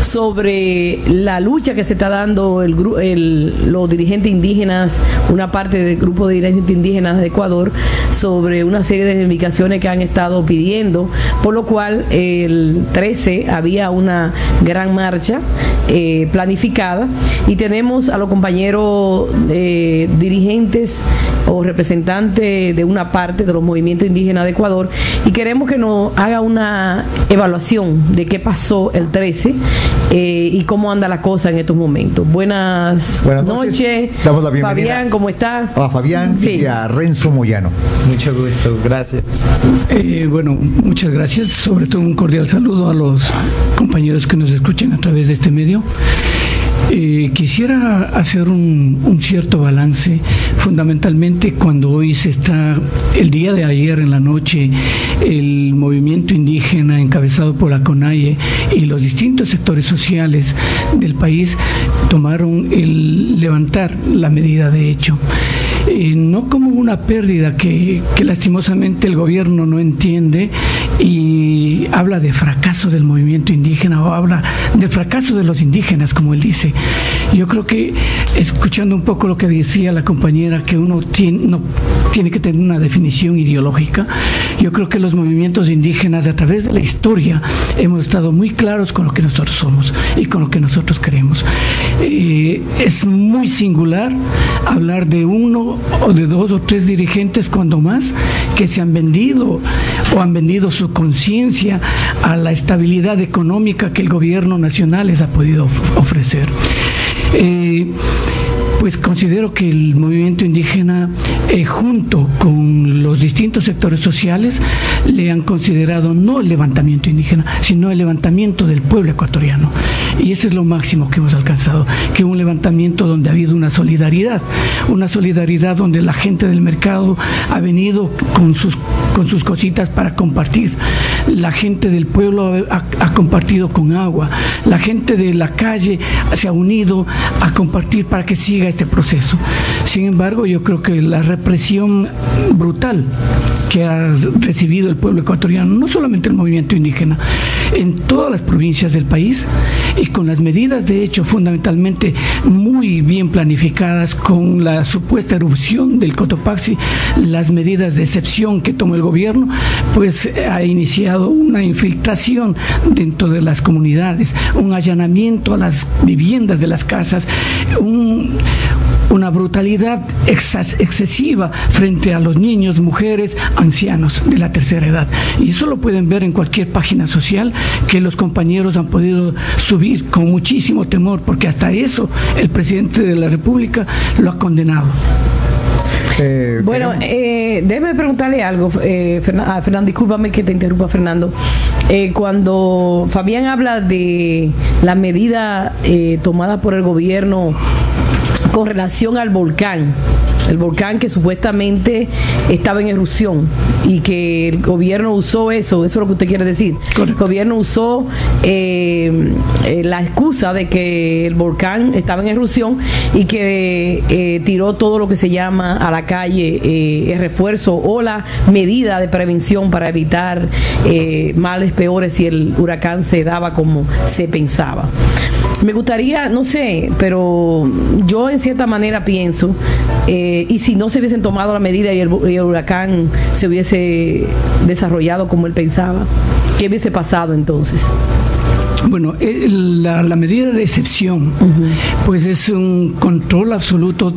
sobre la lucha que se está dando los dirigentes indígenas, una parte del grupo de dirigentes indígenas de Ecuador, sobre una serie de reivindicaciones que han estado pidiendo, por lo cual el 13 había una gran marcha planificada, y tenemos a los compañeros dirigentes o representantes de una parte de los movimientos indígenas de Ecuador, y queremos que nos haga una evaluación de qué pasó el 13 y cómo anda la cosa en estos momentos. Buenas noches. Damos la bienvenida. Fabián, ¿cómo está? A Fabián, sí. Y a Renzo Moyano. Mucho gusto, gracias. Bueno, muchas gracias. Sobre todo un cordial saludo a los compañeros que nos escuchan a través de este medio. Quisiera hacer un cierto balance, fundamentalmente cuando hoy el día de ayer en la noche, el movimiento indígena encabezado por la CONAIE y los distintos sectores sociales del país tomaron el levantar la medida de hecho. No como una pérdida que lastimosamente el gobierno no entiende y habla de fracaso del movimiento indígena, o habla del fracaso de los indígenas, como él dice. Yo creo que, escuchando un poco lo que decía la compañera, que uno no tiene que tener una definición ideológica, yo creo que los movimientos indígenas a través de la historia hemos estado muy claros con lo que nosotros somos y con lo que nosotros queremos. Es muy singular hablar de uno o de dos o tres dirigentes, cuando más, que se han vendido o han vendido su conciencia a la estabilidad económica que el gobierno nacional les ha podido ofrecer. Pues considero que el movimiento indígena, junto con los distintos sectores sociales, le han considerado no el levantamiento indígena, sino el levantamiento del pueblo ecuatoriano. Y ese es lo máximo que hemos alcanzado, que un levantamiento donde ha habido una solidaridad donde la gente del mercado ha venido con sus cositas para compartir. La gente del pueblo ha compartido con agua, la gente de la calle se ha unido a compartir para que siga este proceso. Sin embargo, yo creo que la represión brutal que ha recibido el pueblo ecuatoriano, no solamente el movimiento indígena, en todas las provincias del país, y con las medidas de hecho fundamentalmente muy bien planificadas, con la supuesta erupción del Cotopaxi, las medidas de excepción que tomó el gobierno, pues ha iniciado una infiltración dentro de las comunidades, un allanamiento a las viviendas de las casas, una brutalidad excesiva frente a los niños, mujeres, ancianos de la tercera edad. Y eso lo pueden ver en cualquier página social que los compañeros han podido subir con muchísimo temor, porque hasta eso el presidente de la República lo ha condenado. Bueno, déjeme preguntarle algo, Fernando, discúlpame que te interrumpa, Fernando. Cuando Fabián habla de la medida tomada por el gobierno con relación al volcán, el volcán que supuestamente estaba en erupción y que el gobierno usó eso es lo que usted quiere decir. Correcto. El gobierno usó la excusa de que el volcán estaba en erupción y que tiró todo lo que se llama a la calle el refuerzo o la medida de prevención para evitar males peores si el huracán se daba como se pensaba. Me gustaría, no sé, pero yo en cierta manera pienso, y si no se hubiesen tomado la medida y el huracán se hubiese desarrollado como él pensaba, ¿qué hubiese pasado entonces? Bueno, la medida de excepción, pues es un control absoluto.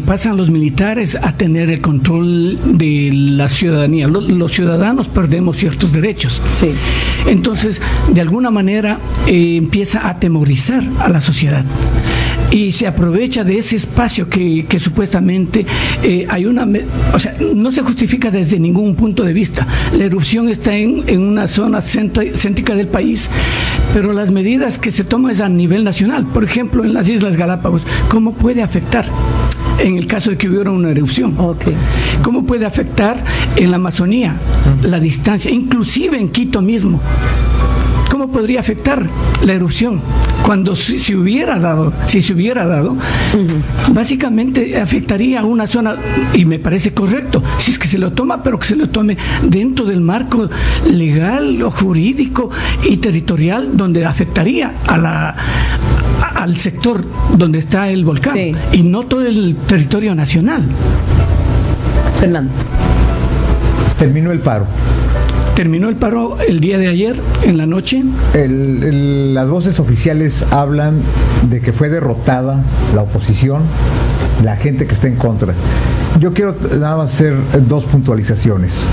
Pasan los militares a tener el control de la ciudadanía. Los ciudadanos perdemos ciertos derechos. Sí. Entonces, de alguna manera, empieza a atemorizar a la sociedad. Y se aprovecha de ese espacio que supuestamente hay o sea, no se justifica desde ningún punto de vista. La erupción está en una zona céntrica del país, pero las medidas que se toman es a nivel nacional. Por ejemplo, en las Islas Galápagos, ¿cómo puede afectar en el caso de que hubiera una erupción? Okay. ¿Cómo puede afectar en la Amazonía la distancia? Inclusive en Quito mismo. ¿Cómo podría afectar la erupción? Cuando si se hubiera dado, básicamente afectaría a una zona, y me parece correcto, si es que se lo toma, pero que se lo tome dentro del marco legal o jurídico y territorial, donde afectaría al sector donde está el volcán, sí, y no todo el territorio nacional. Fernando. Terminó el paro. Terminó el paro el día de ayer, en la noche. Las voces oficiales hablan de que fue derrotada la oposición, la gente que está en contra. Yo quiero nada más hacer dos puntualizaciones.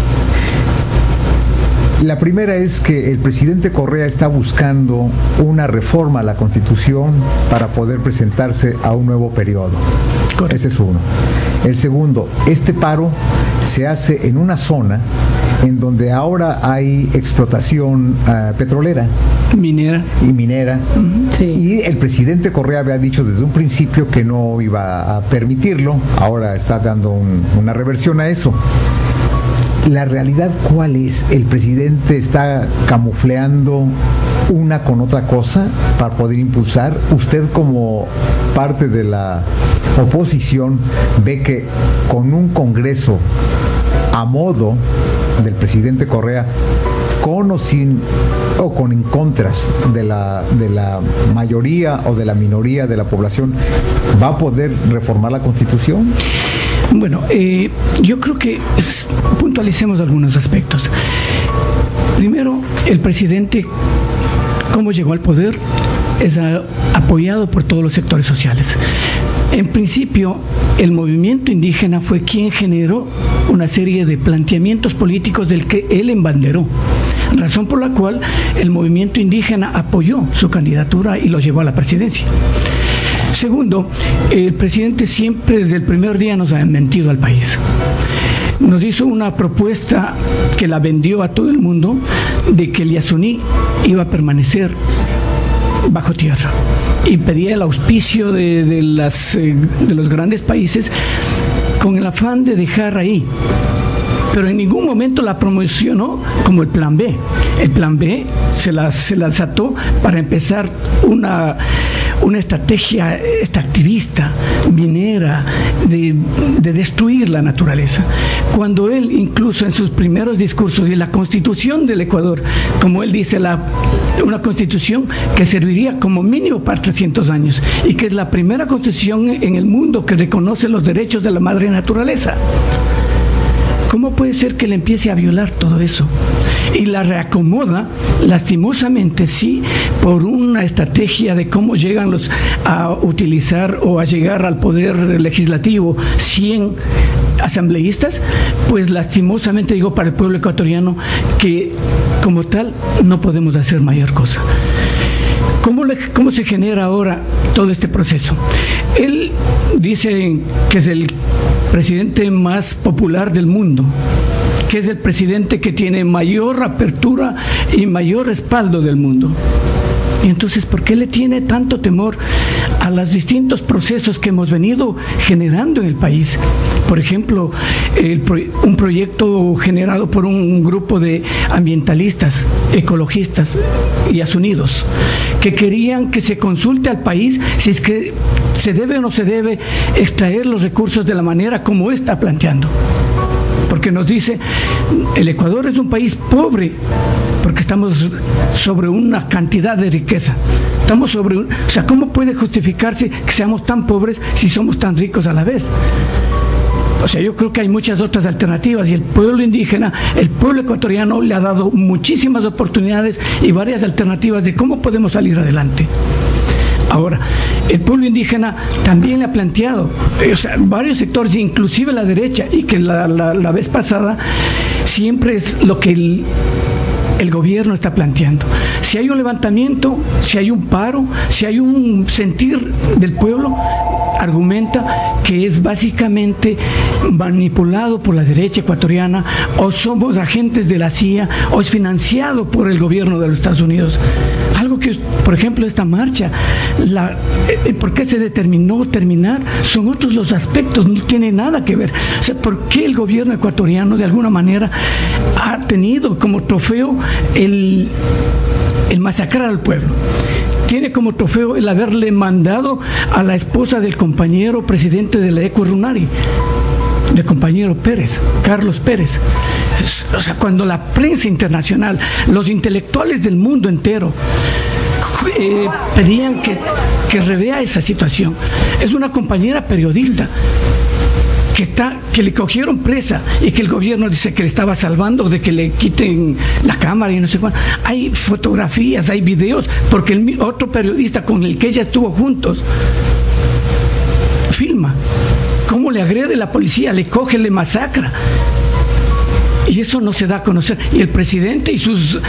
La primera es que el presidente Correa está buscando una reforma a la Constitución para poder presentarse a un nuevo periodo. Correcto. Ese es uno. El segundo, este paro se hace en una zona en donde ahora hay explotación petrolera, minera. Sí. Y el presidente Correa había dicho desde un principio que no iba a permitirlo. Ahora está dando una reversión a eso. La realidad, ¿cuál es? El presidente está camufleando una con otra cosa para poder impulsar. Usted, como parte de la oposición, ve que con un Congreso a modo del presidente Correa, con o sin o con en contras de la mayoría o de la minoría de la población, ¿va a poder reformar la Constitución? Bueno, yo creo que puntualicemos algunos aspectos. Primero, el presidente, ¿cómo llegó al poder? Es apoyado por todos los sectores sociales. En principio, el movimiento indígena fue quien generó una serie de planteamientos políticos del que él embanderó, razón por la cual el movimiento indígena apoyó su candidatura y lo llevó a la presidencia. Segundo, el presidente siempre desde el primer día nos ha mentido al país. Nos hizo una propuesta que la vendió a todo el mundo de que el Yasuní iba a permanecer bajo tierra y pedía el auspicio de los grandes países con el afán de dejar ahí, pero en ningún momento la promocionó como el plan B. El plan B se la desató para empezar una estrategia extractivista, minera, de destruir la naturaleza. Cuando él, incluso en sus primeros discursos y la Constitución del Ecuador, como él dice, una Constitución que serviría como mínimo para 300 años y que es la primera Constitución en el mundo que reconoce los derechos de la madre naturaleza. ¿Cómo puede ser que le empiece a violar todo eso? Y la reacomoda, lastimosamente, sí, por una estrategia de cómo llegan a utilizar o a llegar al poder legislativo 100 asambleístas, pues lastimosamente digo para el pueblo ecuatoriano que como tal no podemos hacer mayor cosa. ¿Cómo se genera ahora todo este proceso? Él dice que es el presidente más popular del mundo, que es el presidente que tiene mayor apertura y mayor respaldo del mundo. Y entonces, ¿por qué le tiene tanto temor a los distintos procesos que hemos venido generando en el país? Por ejemplo, un proyecto generado por un grupo de ambientalistas, ecologistas y asunidos, que querían que se consulte al país si es que se debe o no se debe extraer los recursos de la manera como está planteando. Porque nos dice, el Ecuador es un país pobre, porque estamos sobre una cantidad de riqueza. Estamos sobre o sea, ¿cómo puede justificarse que seamos tan pobres si somos tan ricos a la vez? O sea, yo creo que hay muchas otras alternativas y el pueblo indígena, el pueblo ecuatoriano le ha dado muchísimas oportunidades y varias alternativas de cómo podemos salir adelante. Ahora, el pueblo indígena también le ha planteado, o sea, varios sectores, inclusive la derecha, y que la vez pasada siempre es lo que el gobierno está planteando. Si hay un levantamiento, si hay un paro, si hay un sentir del pueblo, argumenta que es básicamente manipulado por la derecha ecuatoriana, o somos agentes de la CIA, o es financiado por el gobierno de los Estados Unidos. Algo que, por ejemplo, esta marcha, ¿por qué se determinó terminar? Son otros los aspectos, no tiene nada que ver. O sea, ¿por qué el gobierno ecuatoriano de alguna manera ha tenido como trofeo el masacrar al pueblo. Tiene como trofeo el haberle mandado a la esposa del compañero presidente de la Eco Runari, del compañero Pérez, Carlos Pérez. O sea, cuando la prensa internacional, los intelectuales del mundo entero pedían que revea esa situación. Es una compañera periodista que le cogieron presa y que el gobierno dice que le estaba salvando de que le quiten la cámara y no sé cuánto. Hay fotografías, hay videos, porque el otro periodista con el que ella estuvo juntos filma cómo le agrede la policía, le coge, le masacra. Y eso no se da a conocer. Y el presidente y sus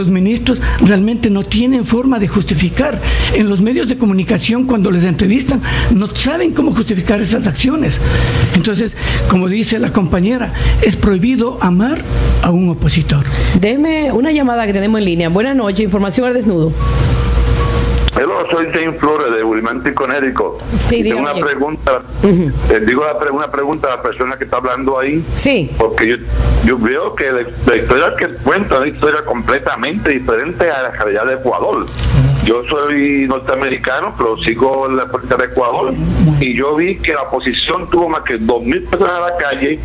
ministros realmente no tienen forma de justificar. En los medios de comunicación, cuando les entrevistan, no saben cómo justificar esas acciones. Entonces, como dice la compañera, es prohibido amar a un opositor. Déjeme una llamada que tenemos en línea. Buenas noches, información al desnudo. Hello, soy James Flores de Wilmington, Connecticut. Sí, tengo una pregunta. Una pregunta a la persona que está hablando ahí. Sí. Porque yo veo que la historia que cuenta es una historia completamente diferente a la realidad de Ecuador. Yo soy norteamericano, pero sigo la política de Ecuador, y yo vi que la oposición tuvo más que 2.000 personas en la calle,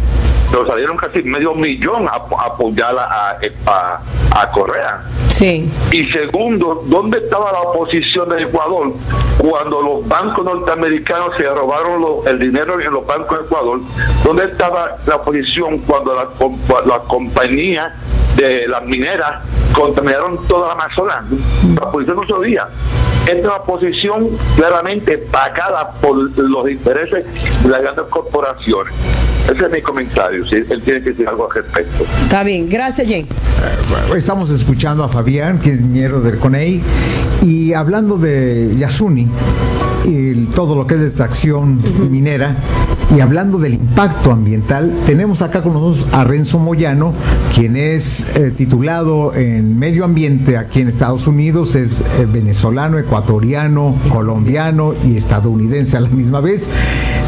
pero salieron casi 500,000 a apoyar a Correa. Sí. Y segundo, ¿dónde estaba la oposición de Ecuador cuando los bancos norteamericanos se robaron el dinero en los bancos de Ecuador? ¿Dónde estaba la oposición cuando la compañía de las mineras contaminaron toda la Amazonas? La oposición no se oía. Esta es una posición claramente pagada por los intereses de las grandes corporaciones. Ese es mi comentario. ¿Sí? Él tiene que decir algo al respecto. Está bien, gracias, Jane. Estamos escuchando a Fabián, que es miembro del CONEI, y hablando de Yasuni y todo lo que es la extracción minera, y hablando del impacto ambiental, tenemos acá con nosotros a Renzo Moyano, quien es titulado en medio ambiente aquí en Estados Unidos, es venezolano, ecuatoriano, colombiano y estadounidense a la misma vez.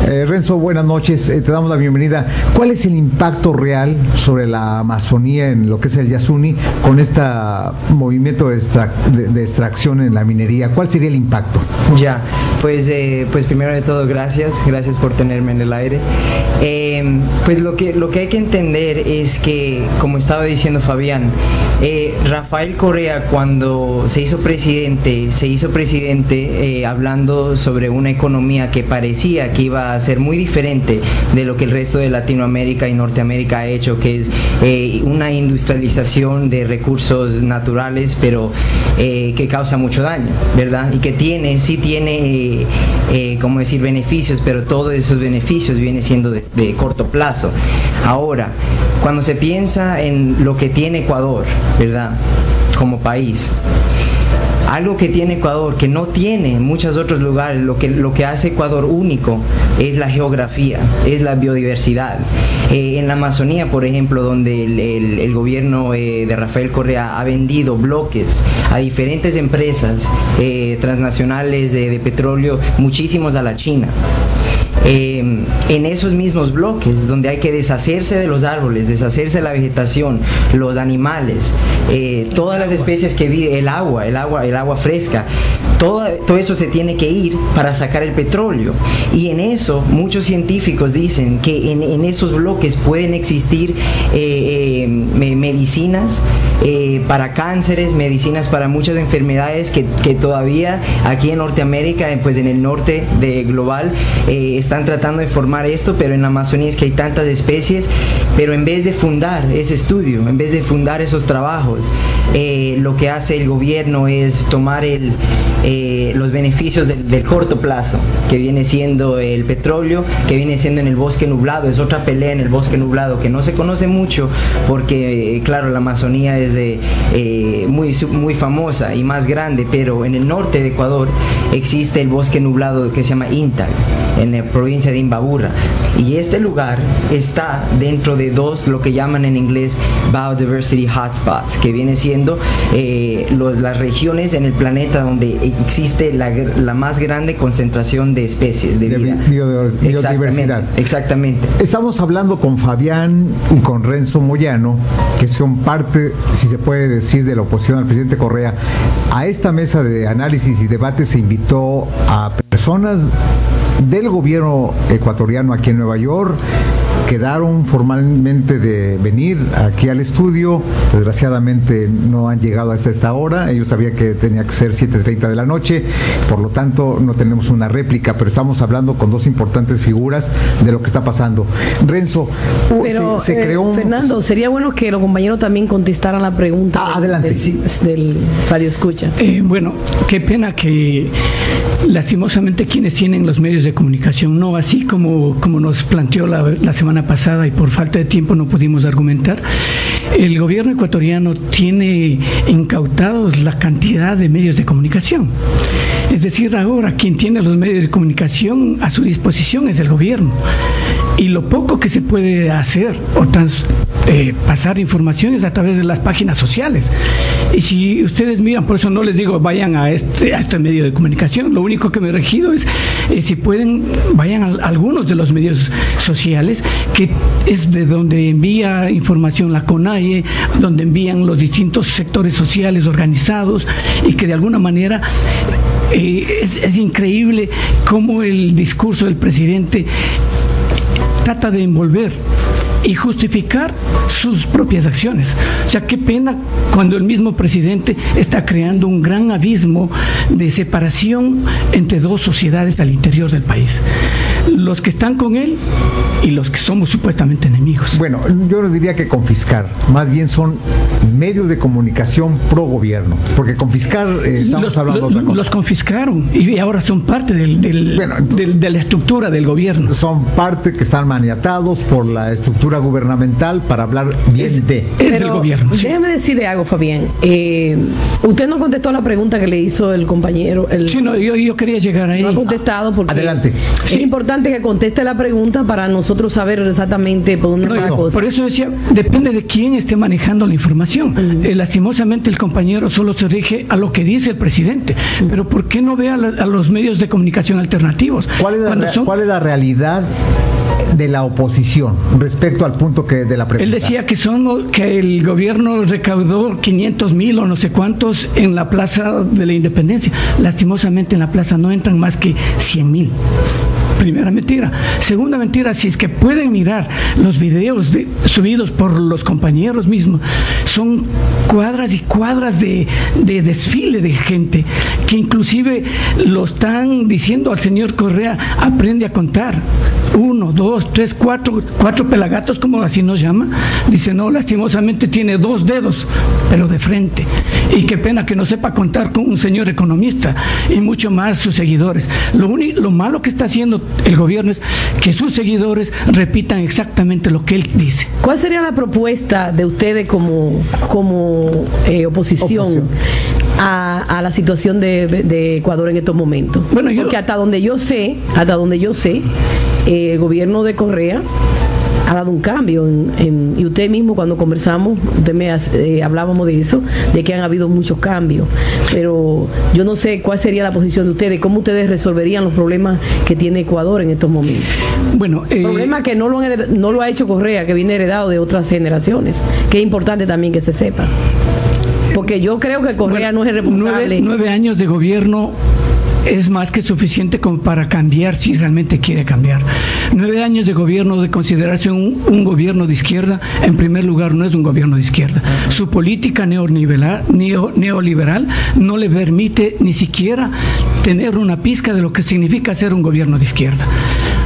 Renzo, buenas noches, te damos la bienvenida. ¿Cuál es el impacto real sobre la Amazonía en lo que es el Yasuni con este movimiento de extracción en la minería? ¿Cuál sería el impacto? Ya, pues primero de todo, gracias por tenerme en el aire. Pues lo que hay que entender es que, como estaba diciendo Fabián, Rafael Correa, cuando se hizo presidente hablando sobre una economía que parecía que iba a ser muy diferente de lo que el resto de Latinoamérica y Norteamérica ha hecho, que es una industrialización de recursos naturales, pero que causa mucho daño, ¿verdad? Y que sí tiene como decir, beneficios, pero todos esos beneficios vienen siendo de corto plazo. Ahora, cuando se piensa en lo que tiene Ecuador, ¿verdad?, como país, algo que tiene Ecuador, que no tiene en muchos otros lugares, lo que hace Ecuador único es la geografía, es la biodiversidad. En la Amazonía, por ejemplo, donde el gobierno de Rafael Correa ha vendido bloques a diferentes empresas transnacionales de petróleo, muchísimos a la China. En esos mismos bloques donde hay que deshacerse de los árboles, deshacerse de la vegetación, los animales, todas las especies que viven, el agua fresca, todo eso se tiene que ir para sacar el petróleo. Y en eso muchos científicos dicen que en esos bloques pueden existir medicinas para cánceres, medicinas para muchas enfermedades que todavía aquí en Norteamérica, pues en el norte global, están tratando de formar esto, pero en la Amazonía es que hay tantas especies, pero en vez de fundar ese estudio, en vez de fundar esos trabajos, lo que hace el gobierno es tomar los beneficios del corto plazo, que viene siendo el petróleo, que viene siendo en el bosque nublado. Es otra pelea en el bosque nublado que no se conoce mucho porque, claro, la Amazonía es muy famosa y más grande, pero en el norte de Ecuador existe el bosque nublado que se llama INTAC. en la provincia de Imbabura. Y este lugar está dentro de dos, lo que llaman en inglés Biodiversity Hotspots, que viene siendo las regiones en el planeta donde existe la más grande concentración de especies de vida. Biodiversidad. Exactamente. Estamos hablando con Fabián y con Renzo Moyano, que son parte, si se puede decir, de la oposición al presidente Correa. A esta mesa de análisis y debate se invitó a personas del gobierno ecuatoriano aquí en Nueva York. Quedaron formalmente de venir aquí al estudio, desgraciadamente no han llegado hasta esta hora. Ellos sabían que tenía que ser 7:30 de la noche, por lo tanto no tenemos una réplica, pero estamos hablando con dos importantes figuras de lo que está pasando. Renzo, pero, se creó Fernando, sería bueno que los compañeros también contestaran la pregunta adelante. Del Radio Escucha. Bueno, qué pena que lastimosamente quienes tienen los medios de comunicación, no así como nos planteó la semana pasada y por falta de tiempo no pudimos argumentar. El gobierno ecuatoriano tiene incautados la cantidad de medios de comunicación. Es decir, ahora quien tiene los medios de comunicación a su disposición es el gobierno. Y lo poco que se puede hacer o pasar información es a través de las páginas sociales. Y si ustedes miran, por eso no les digo vayan a este medio de comunicación, lo único que me he regido es si pueden, vayan a algunos de los medios sociales, que es de donde envía información la CONAIE, donde envían los distintos sectores sociales organizados, y que de alguna manera es increíble cómo el discurso del presidente trata de envolver y justificar sus propias acciones. O sea, qué pena cuando el mismo presidente está creando un gran abismo de separación entre dos sociedades al interior del país. Los que están con él y los que somos supuestamente enemigos. Bueno, yo no diría que confiscar, más bien son medios de comunicación pro gobierno, porque confiscar estamos hablando de otra cosa. Los confiscaron y ahora son parte de la estructura del gobierno. Son parte que están maniatados por la estructura gubernamental para hablar bien del gobierno. Déjeme decirle algo, Fabián. Usted no contestó la pregunta que le hizo el compañero. Sí, no, yo quería llegar ahí. No ha contestado porque adelante. Es importante que conteste la pregunta para nosotros saber exactamente por dónde va la cosa. Por eso decía, depende de quién esté manejando la información. Lastimosamente el compañero solo se rige a lo que dice el presidente. Pero ¿por qué no ve a los medios de comunicación alternativos? ¿Cuál es la realidad de la oposición respecto al punto de la pregunta? Él decía que el gobierno recaudó 500,000 o no sé cuántos en la Plaza de la Independencia. Lastimosamente en la plaza no entran más que 100,000. Primera mentira. Segunda mentira, si es que pueden mirar los videos subidos por los compañeros mismos, son cuadras y cuadras de desfile de gente, que inclusive lo están diciendo al señor Correa, aprende a contar. 1, 2, 3, 4 pelagatos, como así nos llama. Dice, no, lastimosamente tiene 2 dedos, pero de frente. Y qué pena que no sepa contar con un señor economista, y mucho más sus seguidores. Lo malo que está haciendo el gobierno es que sus seguidores repitan exactamente lo que él dice. ¿Cuál sería la propuesta de ustedes como oposición a la situación de Ecuador en estos momentos? Bueno, porque hasta donde yo sé, el gobierno de Correa ha dado un cambio y usted mismo cuando conversamos, hablábamos de eso, de que han habido muchos cambios, pero yo no sé cuál sería la posición de ustedes, cómo ustedes resolverían los problemas que tiene Ecuador en estos momentos. Bueno, problema que no lo ha hecho Correa, que viene heredado de otras generaciones, que es importante también que se sepa, porque yo creo que Correa no es el responsable. 9 años de gobierno es más que suficiente como para cambiar, si realmente quiere cambiar. 9 años de gobierno, de considerarse un gobierno de izquierda, en primer lugar no es un gobierno de izquierda. Su política neoliberal no le permite ni siquiera tener una pizca de lo que significa ser un gobierno de izquierda.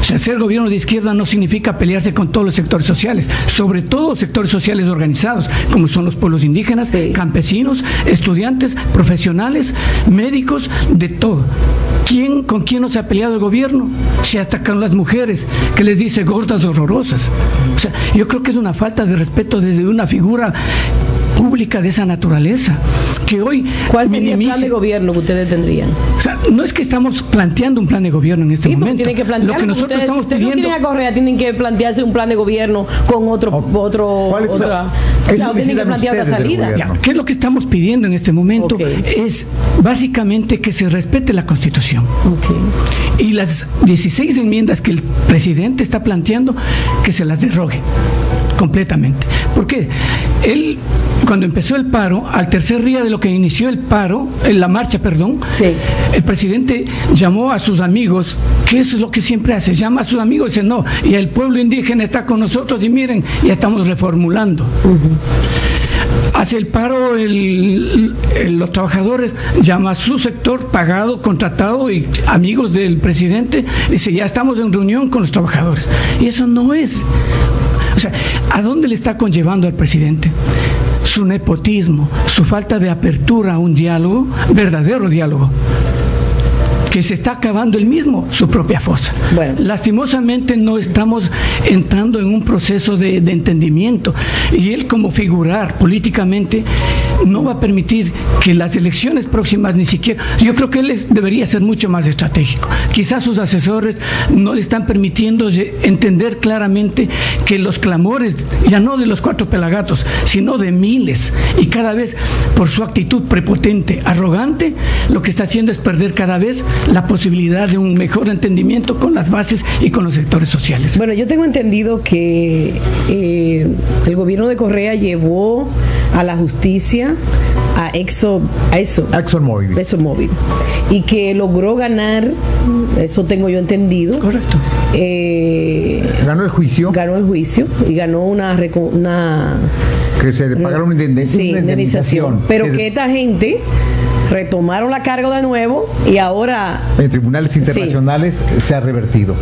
O sea, ser gobierno de izquierda no significa pelearse con todos los sectores sociales, sobre todo sectores sociales organizados, como son los pueblos indígenas, sí, campesinos, estudiantes, profesionales, médicos, de todo. ¿Con quién no se ha peleado el gobierno? Si hasta con las mujeres, que les dice gordas horrorosas. O sea, yo creo que es una falta de respeto desde una figura pública de esa naturaleza que hoy ¿cuál sería el plan de gobierno que ustedes tendrían? O sea, no es que estamos planteando un plan de gobierno en este momento. Tienen que plantear, lo que nosotros ustedes, estamos ustedes pidiendo, no quieren a Correa, tienen que plantearse un plan de gobierno con otra, tienen que plantear otra salida. Ya, ¿qué es lo que estamos pidiendo en este momento? Es básicamente que se respete la Constitución. Y las 16 enmiendas que el presidente está planteando, que se las derrogue completamente. ¿Por qué? Él, cuando empezó el paro, al tercer día de lo que inició el paro, la marcha, perdón, el presidente llamó a sus amigos, que eso es lo que siempre hace, llama a sus amigos y dice, no, y el pueblo indígena está con nosotros y miren, ya estamos reformulando. Hace el paro, los trabajadores llama a su sector pagado, contratado y amigos del presidente, dice, ya estamos en reunión con los trabajadores. Y eso no es. O sea, ¿a dónde le está conllevando al presidente? Su nepotismo, su falta de apertura a un diálogo, verdadero diálogo, que se está acabando él mismo su propia fosa. Bueno. Lastimosamente no estamos entrando en un proceso de entendimiento, y él, como figurar políticamente, no va a permitir que las elecciones próximas ni siquiera, yo creo que él debería ser mucho más estratégico. Quizás sus asesores no le están permitiendo entender claramente que los clamores, ya no de los 4 pelagatos, sino de miles, y cada vez por su actitud prepotente, arrogante, lo que está haciendo es perder cada vez la posibilidad de un mejor entendimiento con las bases y con los sectores sociales. Bueno, yo tengo entendido que el gobierno de Correa llevó a la justicia a ExxonMobil, y que logró ganar, eso tengo yo entendido. Correcto. Ganó el juicio y ganó una que se le pagaron una indemnización, pero que esta gente retomaron la carga de nuevo y ahora en tribunales internacionales se ha revertido.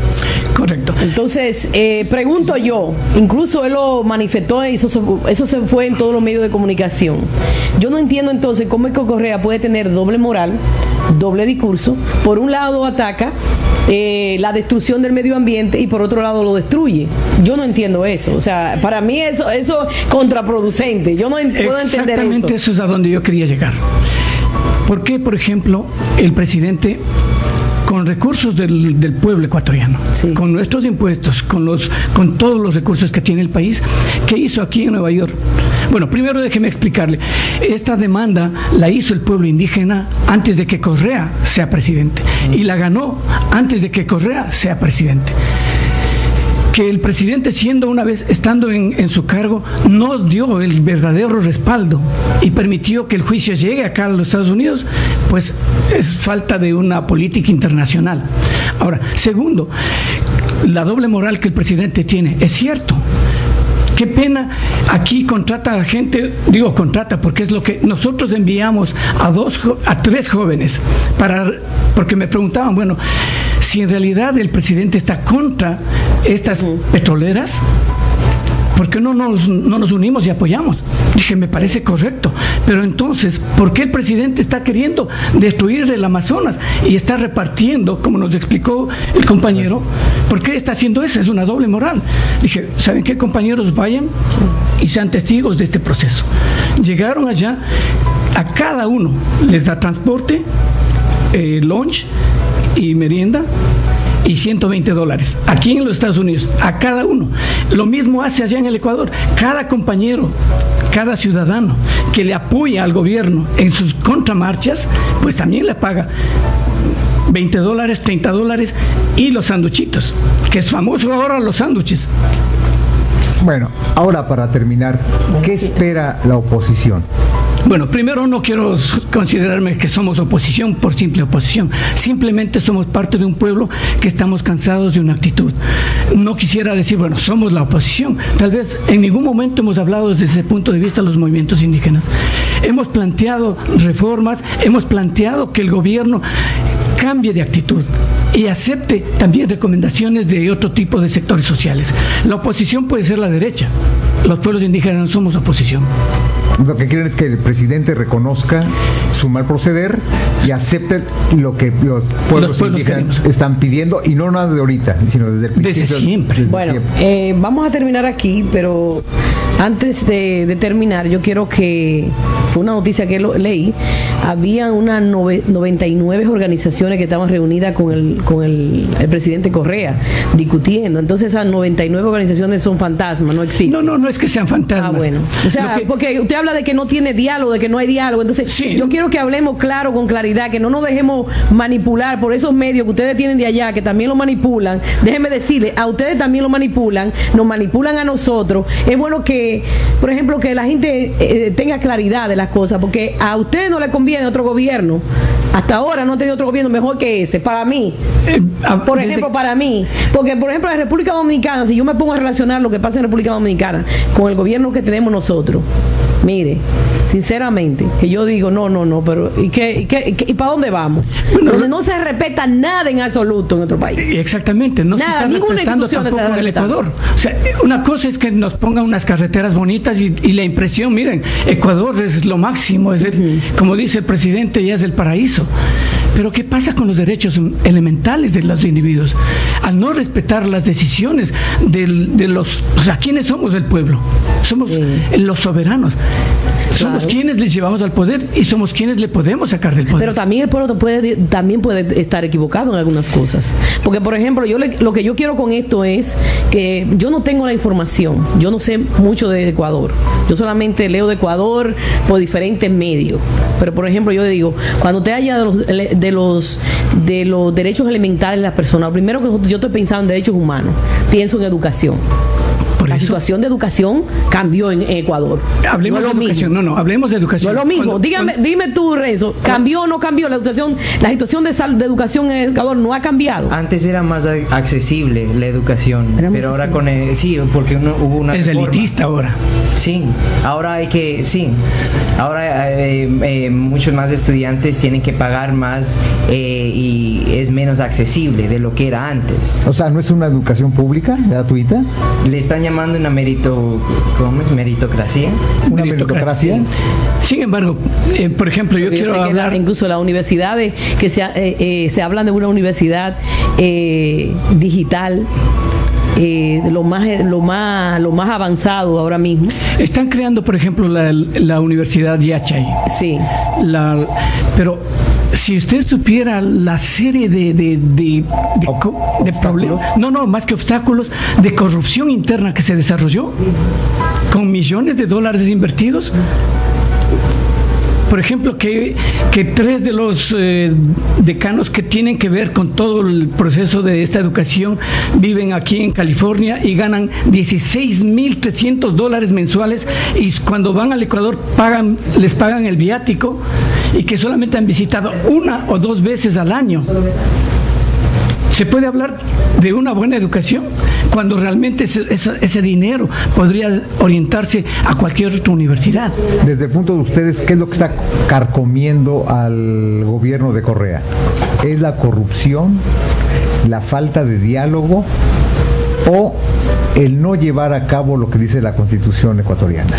Correcto. Entonces, pregunto yo, incluso él lo manifestó y eso se fue en todos los medios de comunicación. Yo no entiendo entonces cómo es que Correa puede tener doble moral, doble discurso. Por un lado ataca la destrucción del medio ambiente y por otro lado lo destruye. Yo no entiendo eso. O sea, para mí eso es contraproducente. Yo no puedo entender eso. Exactamente, eso es a donde yo quería llegar. ¿Por qué, por ejemplo, el presidente, con recursos del pueblo ecuatoriano, con nuestros impuestos, con todos los recursos que tiene el país, qué hizo aquí en Nueva York? Bueno, primero déjeme explicarle. Esta demanda la hizo el pueblo indígena antes de que Correa sea presidente, y la ganó antes de que Correa sea presidente. Que el presidente, estando en su cargo, no dio el verdadero respaldo y permitió que el juicio llegue acá a los Estados Unidos, pues es falta de una política internacional. Ahora, segundo, la doble moral que el presidente tiene, es cierto. Qué pena, aquí contrata a gente, porque es lo que nosotros enviamos a 3 jóvenes, porque me preguntaban, bueno, si en realidad el presidente está contra estas petroleras, ¿por qué no nos unimos y apoyamos? Dije, me parece correcto, pero entonces, ¿por qué el presidente está queriendo destruir el Amazonas y está repartiendo, como nos explicó el compañero? ¿Por qué está haciendo eso? Es una doble moral. Dije, ¿saben qué, compañeros? Vayan y sean testigos de este proceso. Llegaron allá, a cada uno les da transporte, lunch y merienda, y $120 aquí en los Estados Unidos, a cada uno. Lo mismo hace allá en el Ecuador. Cada compañero, cada ciudadano que le apoya al gobierno en sus contramarchas, pues también le paga $20, $30 y los sanduchitos, que es famoso ahora los sándwiches. Bueno, ahora para terminar, ¿qué espera la oposición? Bueno, primero no quiero considerarme que somos oposición por simple oposición. Simplemente somos parte de un pueblo que estamos cansados de una actitud. No quisiera decir, bueno, somos la oposición. Tal vez en ningún momento hemos hablado desde ese punto de vista de los movimientos indígenas. Hemos planteado reformas, hemos planteado que el gobierno cambie de actitud, y acepte también recomendaciones de otro tipo de sectores sociales. La oposición puede ser la derecha. Los pueblos indígenas no somos oposición. Lo que quieren es que el presidente reconozca su mal proceder y acepte lo que los pueblos indígenas están pidiendo, y no nada de ahorita, sino desde el principio. Desde siempre. Bueno, vamos a terminar aquí, pero antes de terminar, yo quiero que, fue una noticia que leí, había unas 99 organizaciones que estaban reunidas con el presidente Correa, discutiendo. Entonces esas 99 organizaciones son fantasmas, no existen. No es que sean fantasmas. Ah, bueno. O sea, porque usted habla de que no tiene diálogo, de que no hay diálogo. Entonces, sí, yo quiero que hablemos claro, con claridad, que no nos dejemos manipular por esos medios que ustedes tienen de allá, que también lo manipulan. Déjenme decirle, a ustedes también lo manipulan, nos manipulan a nosotros. Es bueno que, por ejemplo, que la gente tenga claridad de las cosas, porque a ustedes no les conviene otro gobierno. Hasta ahora no ha tenido otro gobierno mejor que ese, para mí. Por ejemplo, para mí. Porque, por ejemplo, en República Dominicana, si yo me pongo a relacionar lo que pasa en República Dominicana con el gobierno que tenemos nosotros, mire, sinceramente, que yo digo, no, pero ¿y para dónde vamos? Bueno, donde no se respeta nada en absoluto en nuestro país. Exactamente, no nada, se está respetando tampoco en el Ecuador. O sea, una cosa es que nos pongan unas carreteras bonitas y la impresión, miren, Ecuador es lo máximo, es como dice el presidente, ya es el paraíso. Pero ¿qué pasa con los derechos elementales de los individuos? Al no respetar las decisiones de los... O sea, ¿quiénes somos el pueblo? Somos los soberanos. Somos quienes les llevamos al poder y somos quienes le podemos sacar del poder. Pero también el pueblo también puede estar equivocado en algunas cosas. Porque, por ejemplo, lo que yo quiero con esto es que yo no tengo la información. Yo no sé mucho de Ecuador. Yo solamente leo de Ecuador por diferentes medios. Pero, por ejemplo, yo digo, cuando usted haya de los derechos elementales de las personas, primero que yo estoy pensando en derechos humanos, pienso en educación. La situación de educación cambió en Ecuador. Hablemos de educación. No, hablemos de educación. No es lo mismo. Dime tú, Renzo, ¿cambió o no cambió la educación? La situación de educación en Ecuador no ha cambiado. Antes era más accesible la educación, pero ahora con sí, porque hubo una es reforma. Elitista ahora. Sí, ahora hay que ahora muchos más estudiantes tienen que pagar más y es menos accesible de lo que era antes. O sea, ¿no es una educación pública, gratuita? Le están llamando una meritocracia. ¿Una meritocracia? Sin embargo, por ejemplo, yo quiero hablar... Incluso las universidades, que se hablan de una universidad digital, lo más avanzado ahora mismo. Están creando, por ejemplo, la Universidad Yachay. Sí. Pero si usted supiera la serie de problemas, más que obstáculos, de corrupción interna que se desarrolló, con millones de dólares invertidos. Por ejemplo, que 3 de los decanos que tienen que ver con todo el proceso de esta educación viven aquí en California y ganan $16,300 mensuales, y cuando van al Ecuador les pagan el viático, y que solamente han visitado 1 o 2 veces al año. ¿Se puede hablar de una buena educación cuando realmente ese dinero podría orientarse a cualquier otra universidad? Desde el punto de ustedes, ¿qué es lo que está carcomiendo al gobierno de Correa? ¿Es la corrupción, la falta de diálogo o el no llevar a cabo lo que dice la Constitución ecuatoriana?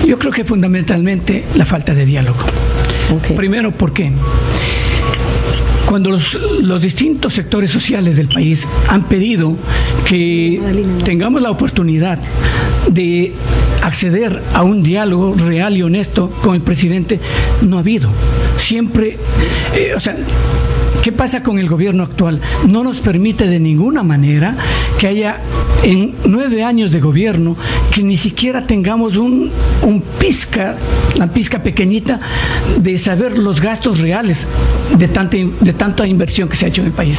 Yo creo que fundamentalmente la falta de diálogo. Okay. Primero, ¿por qué? Cuando los distintos sectores sociales del país han pedido que tengamos la oportunidad de acceder a un diálogo real y honesto con el presidente, no ha habido. Siempre, ¿qué pasa con el gobierno actual? No nos permite de ninguna manera que haya en 9 años de gobierno que ni siquiera tengamos una pizca pequeñita de saber los gastos reales de tanta inversión que se ha hecho en el país.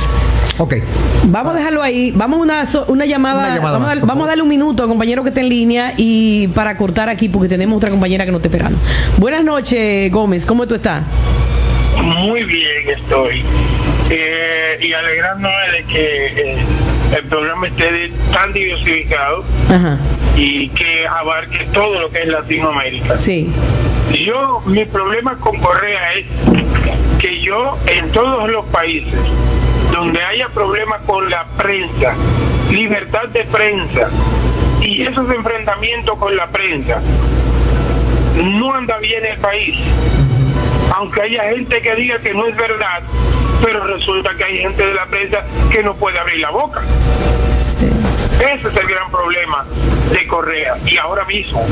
Ok. Vamos a dejarlo ahí. Vamos a una llamada. Vamos a darle un minuto al compañero que está en línea y para cortar aquí porque tenemos otra compañera que nos está esperando. Buenas noches, Gómez. ¿Cómo tú estás? Muy bien estoy. Y alegrándome de que el programa esté tan diversificado. Ajá. Y que abarque todo lo que es Latinoamérica. Sí. Mi problema con Correa es que yo en todos los países donde haya problemas con la prensa, libertad de prensa, y esos enfrentamientos con la prensa, no anda bien el país. Aunque haya gente que diga que no es verdad, pero resulta que hay gente de la prensa que no puede abrir la boca. Sí. Ese es el gran problema de Correa. Y ahora mismo,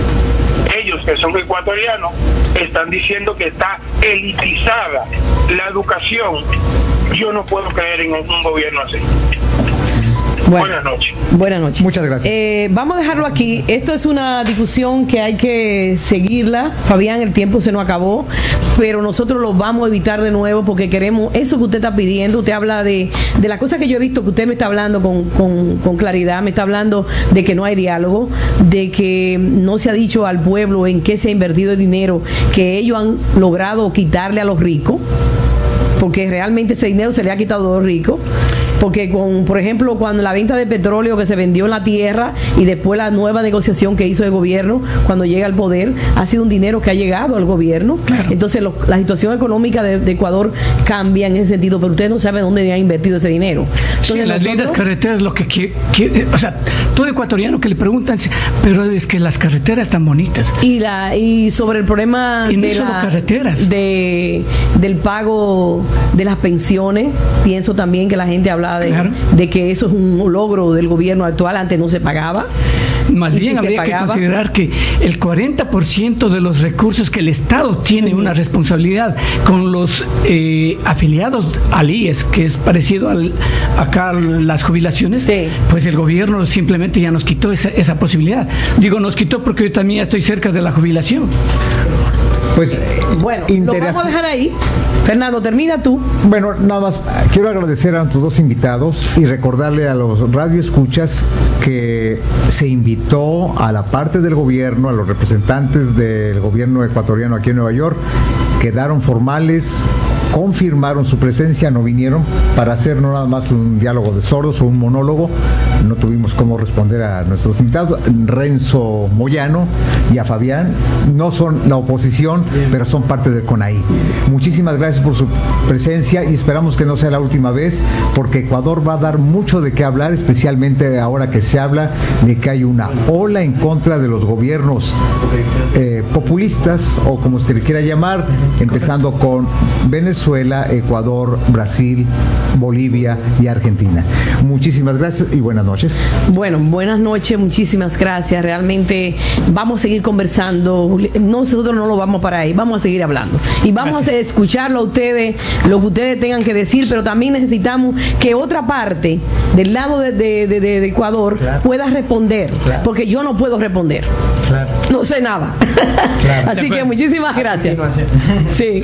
ellos que son ecuatorianos están diciendo que está elitizada la educación. Yo no puedo creer en un gobierno así. Bueno, buenas noches. Buenas noches. Muchas gracias. Vamos a dejarlo aquí. Esto es una discusión que hay que seguirla. Fabián, el tiempo se nos acabó, pero nosotros lo vamos a evitar de nuevo porque queremos eso que usted está pidiendo. Usted habla de las cosas que yo he visto que usted me está hablando con claridad. Me está hablando de que no hay diálogo, de que no se ha dicho al pueblo en qué se ha invertido el dinero que ellos han logrado quitarle a los ricos, porque realmente ese dinero se le ha quitado a los ricos. Porque, por ejemplo, cuando la venta de petróleo que se vendió en la tierra y después la nueva negociación que hizo el gobierno cuando llega al poder, ha sido un dinero que ha llegado al gobierno. Claro. Entonces, la situación económica de Ecuador cambia en ese sentido, pero usted no sabe dónde ha invertido ese dinero. Entonces, sí, las lindas carreteras, lo que o sea, todo ecuatoriano que le preguntan, pero es que las carreteras están bonitas. Y sobre el problema del pago de las pensiones, pienso también que la gente habla de que eso es un logro del gobierno actual. Antes no se pagaba. Más bien habría que considerar que el 40% de los recursos que el Estado tiene una responsabilidad con los afiliados al IES, que es parecido acá a las jubilaciones, sí, pues el gobierno simplemente ya nos quitó esa posibilidad. Digo, nos quitó porque yo también estoy cerca de la jubilación. Pues bueno, lo vamos a dejar ahí. Fernando, termina tú. Bueno, nada más quiero agradecer a nuestros dos invitados y recordarle a los radioescuchas que se invitó a la parte del gobierno, a los representantes del gobierno ecuatoriano aquí en Nueva York, quedaron formales, confirmaron su presencia, no vinieron para hacer no nada más un diálogo de sordos o un monólogo. No tuvimos cómo responder a nuestros invitados. Renzo Moyano y a Fabián no son la oposición, pero son parte de CONAHY. Muchísimas gracias por su presencia y esperamos que no sea la última vez, porque Ecuador va a dar mucho de qué hablar, especialmente ahora que se habla de que hay una ola en contra de los gobiernos populistas, o como se le quiera llamar, empezando con Venezuela, Ecuador, Brasil, Bolivia y Argentina. Muchísimas gracias y buenas noches. Bueno, buenas noches, muchísimas gracias. Realmente vamos a seguir conversando. Nosotros no lo vamos para ahí, vamos a seguir hablando y vamos a escucharlo a ustedes, lo que ustedes tengan que decir, pero también necesitamos que otra parte del lado de Ecuador pueda responder, porque yo no puedo responder. No sé nada. Así que muchísimas gracias. Sí.